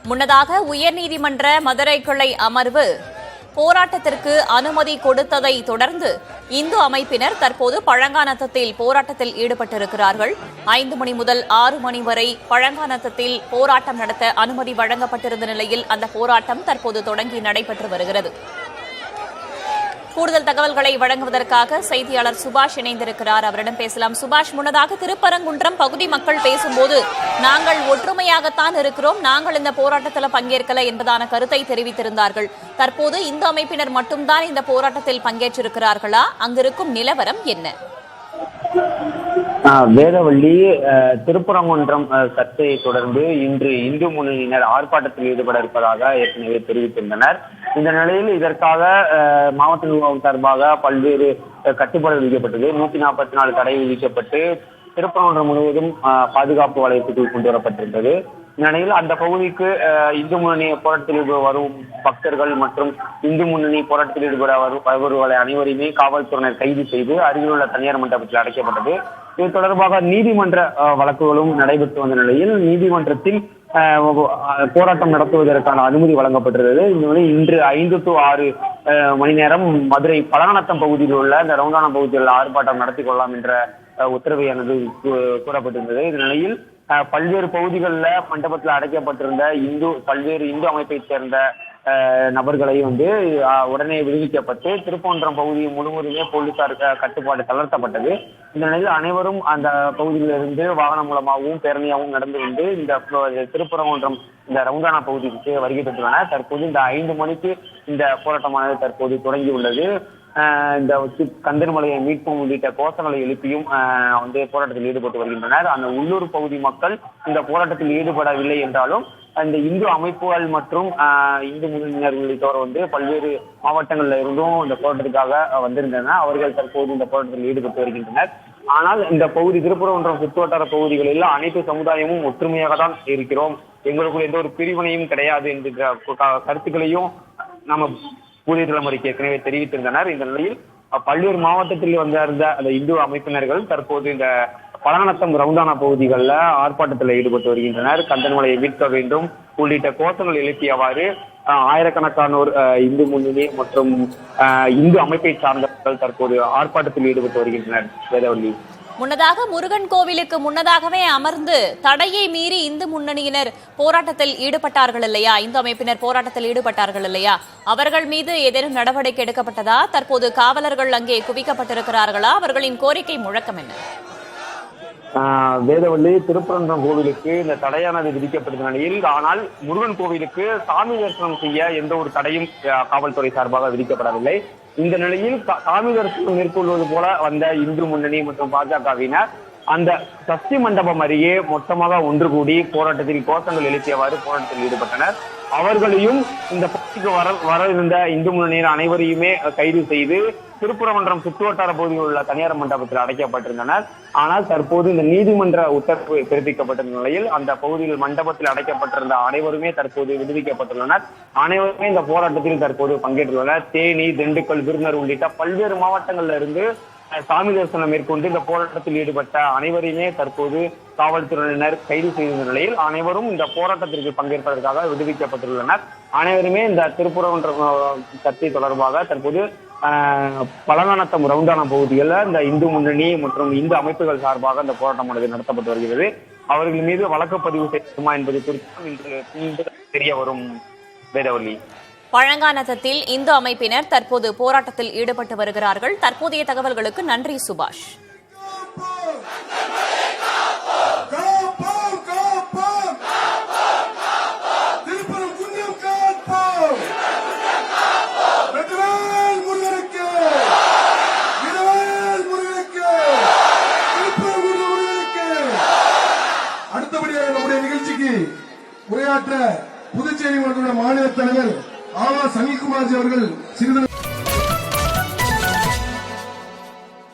முன்னதாக உயர்நீதிமன்ற மதுரை கிளை அமர்வு போராட்டத்திற்கு அனுமதி கொடுத்ததை தொடர்ந்து இந்து அமைப்பினர் தற்போது பழங்காநத்தத்தில் போராட்டத்தில் ஈடுபட்டிருக்கிறார்கள். 5 மணி முதல் 6 மணி வரை பழங்காநத்தத்தில் போராட்டம் நடத்த அனுமதி வழங்கப்பட்டிருந்த நிலையில் அந்த போராட்டம் தற்போது தொடங்கி நடைபெற்று வருகிறது. கூடுதல் தகவல்களை வழங்குவதற்காக செய்தியாளர் சுபாஷ் இணைந்திருக்கிறார். அவரிடம் பேசலாம். சுபாஷ், முன்னதாக திருப்பரங்குன்றம் பகுதி மக்கள் பேசும்போது நாங்கள் ஒற்றுமையாகத்தான் இருக்கிறோம், நாங்கள் இந்த போராட்டத்தில் பங்கேற்கல என்பதான கருத்தை தெரிவித்திருந்தார்கள். தற்போது இந்து அமைப்பினர் மட்டும்தான் இந்த போராட்டத்தில் பங்கேற்றிருக்கிறார்களா? அங்கிருக்கும் நிலவரம் என்ன? வேதவள்ளி, திருப்பரங்குன்றம் சர்ச்சையை தொடர்ந்து இன்று இந்து முன்னணியினர் ஆர்ப்பாட்டத்தில் ஈடுபட இருப்பதாக ஏற்கனவே தெரிவித்திருந்தனர். இந்த நிலையில் இதற்காக மாவட்ட நிர்வாகம் சார்பாக பல்வேறு கட்டுப்பாடுகள் விதிக்கப்பட்டது. 144 தடை விதிக்கப்பட்டு திருப்பரங்குன்றம் முழுவதும் பாதுகாப்பு வளையத்துக்குள் கொண்டு வரப்பட்டிருந்தது. இந்த நிலையில் அந்த பகுதிக்கு இந்து முன்னணி போராட்டத்தில் ஈடுபட வரும் பக்தர்கள் மற்றும் இந்து முன்னணி போராட்டத்தில் ஈடுபட வருபவர்களை அனைவரையுமே காவல்துறையினர் கைது செய்து அருகில் உள்ள தனியார் மண்டபத்தில் அடைக்கப்பட்டது. இது தொடர்பாக நீதிமன்ற வழக்குகளும் நடைபெற்று வந்த நிலையில் நீதிமன்றத்தில் போராட்டம் நடத்துவதற்கான அனுமதி வழங்கப்பட்டிருந்தது. இந்த நிலையில் இன்று 5 to 6 மணி நேரம் மதுரை பழங்காநத்தம் பகுதியில் உள்ள இந்த ரவுண்டானா பகுதியில் ஆர்ப்பாட்டம் நடத்தி கொள்ளலாம் என்ற உத்தரவானது கூறப்பட்டிருந்தது. இந்த நிலையில் பல்வேறு பகுதிகளில் மண்டபத்தில் அடைக்கப்பட்டிருந்த பல்வேறு இந்து அமைப்பைச் சேர்ந்த நபர்களை உடனே விடுவிக்கப்பட்டு திருப்பரங்குன்றம் பகுதி முழுவதுமே போலீசார் கட்டுப்பாடு தளர்த்தப்பட்டது. இந்த நிலையில் அனைவரும் அந்த பகுதியிலிருந்து வாகனம் மூலமாகவும் பேரணியாகவும் நடந்து வந்து இந்த திருப்பரங்குன்றம் இந்த ரவுண்டானா பகுதிக்கு வருகை பெற்றுள்ளனர். தற்போது இந்த 5 மணிக்கு இந்த போராட்டமானது தற்போது தொடங்கியுள்ளது. இந்த கந்தர்மலையை மீட்பும் உள்ளிட்ட கோஷங்களை எழுப்பியும் போராட்டத்தில் ஈடுபட்டு வருகின்றனர். அந்த உள்ளூர் பகுதி மக்கள் இந்த போராட்டத்தில் ஈடுபடவில்லை என்றாலும் இந்த இந்து அமைப்புகள் மற்றும் இந்து முன்னணியினர் உள்ளிட்டோர் பல்வேறு மாவட்டங்களில் இருந்தும் இந்த போராட்டத்துக்காக வந்திருந்தனர். அவர்கள் தற்போது இந்த போராட்டத்தில் ஈடுபட்டு வருகின்றனர். ஆனால் இந்த பகுதி திருப்பரங்குன்றம் சுற்றுவட்டார பகுதிகளில் அனைத்து சமுதாயமும் ஒற்றுமையாக தான் இருக்கிறோம், எங்களுக்குள் எந்த ஒரு பிரிவினையும் கிடையாது என்கிற கருத்துக்களையும் நம்ம புதிய தலைமுறைக்கு ஏற்கனவே தெரிவித்திருந்தனர். இந்த நிலையில் பல்வேறு மாவட்டத்தில் வந்திருந்த அந்த இந்து அமைப்பினர்கள் தற்போது இந்த பழங்காநத்தம் ரவுண்டானா பகுதிகளில் ஆர்ப்பாட்டத்தில் ஈடுபட்டு வருகின்றனர். கந்தன்மலையை மீட்க வேண்டும் உள்ளிட்ட கோஷங்கள் எழுப்பியவாறு ஆயிரக்கணக்கானோர் இந்து முன்னணி மற்றும் இந்து அமைப்பை சார்ந்தவர்கள் தற்போது ஆர்ப்பாட்டத்தில் ஈடுபட்டு வருகின்றனர். வேதவள்ளி, முன்னதாக முருகன் கோவிலுக்கு முன்னதாகவே அமர்ந்து தடையை மீறி இந்து முன்னணியினர் போராட்டத்தில் ஈடுபட்டார்கள் இல்லையா? இந்து அமைப்பினர் போராட்டத்தில் ஈடுபட்டார்கள் இல்லையா? அவர்கள் மீது ஏதேனும் நடவடிக்கை எடுக்கப்பட்டதா? தற்போது காவலர்கள் அங்கே குவிக்கப்பட்டிருக்கிறார்களா? அவர்களின் கோரிக்கை முழக்கம் என்ன? வேதவள்ளி, திருப்பரங்குன்றம் கோவிலுக்கு இந்த தடையானது விதிக்கப்பட்ட நிலையில், ஆனால் முருகன் கோவிலுக்கு சாமி தரிசனம் செய்ய எந்த ஒரு தடையும் காவல்துறை சார்பாக விதிக்கப்படவில்லை. இந்த நிலையில் சாமி தரிசனம் மேற்கொள்வது போல வந்த இந்து முன்னணி மற்றும் பாஜகவினர் அந்த சஷ்டி மண்டபம் அருகே மொத்தமாக ஒன்று கூடி போராட்டத்தில் கோஷங்கள் எழுப்பியவாறு போராட்டத்தில் ஈடுபட்டனர். அவர்களையும் இந்த பகுதிக்கு வர இருந்த இந்து முன்னணியினர் அனைவரையுமே கைது செய்து திருப்பரங்குன்றம் சுற்றுவட்டார பகுதியில் உள்ள தனியார் மண்டபத்தில் அடைக்கப்பட்டிருந்தனர். ஆனால் தற்போது இந்த நீதிமன்ற உத்தரவு பிறப்பிக்கப்பட்டிருந்த நிலையில் அந்த பகுதியில் மண்டபத்தில் அடைக்கப்பட்டிருந்த அனைவருமே தற்போது விடுவிக்கப்பட்டுள்ளனர். அனைவருமே இந்த போராட்டத்தில் தற்போது பங்கேற்றுள்ளனர். தேனி, திண்டுக்கல், விருதுநகர் உள்ளிட்ட பல்வேறு மாவட்டங்களில் இருந்து சாமி தரிசனம் மேற்கொண்டு இந்த போராட்டத்தில் ஈடுபட்ட அனைவரையுமே தற்போது காவல்துறையினர் கைது செய்த நிலையில் அனைவரும் இந்த போராட்டத்திற்கு பங்கேற்பதற்காக விடுவிக்கப்பட்டுள்ளனர். அனைவருமே இந்த திருப்பரங்குன்றம் சர்ச்சை தொடர்பாக தற்போது பழங்காநத்தம் ரவுண்டானா பகுதிகளில் இந்த இந்து முன்னணி மற்றும் இந்து அமைப்புகள் சார்பாக இந்த போராட்டமானது நடத்தப்பட்டு வருகிறது. அவர்கள் மீது வழக்கு பதிவு செய்யுமா என்பது குறித்து இன்று தெரிய வரும். வேதவள்ளி, பழங்காநத்தத்தில் இந்து அமைப்பினர் தற்போது போராட்டத்தில் ஈடுபட்டு வருகிறார்கள். தற்போதைய தகவல்களுக்கு நன்றி சுபாஷ். அடுத்தபடியாக நம்முடைய நிகழ்ச்சிக்கு உரையாற்ற புதுச்சேரி மாநில தலைவர் ஆவா சனில்குமார்ஜி அவர்கள் சிறிது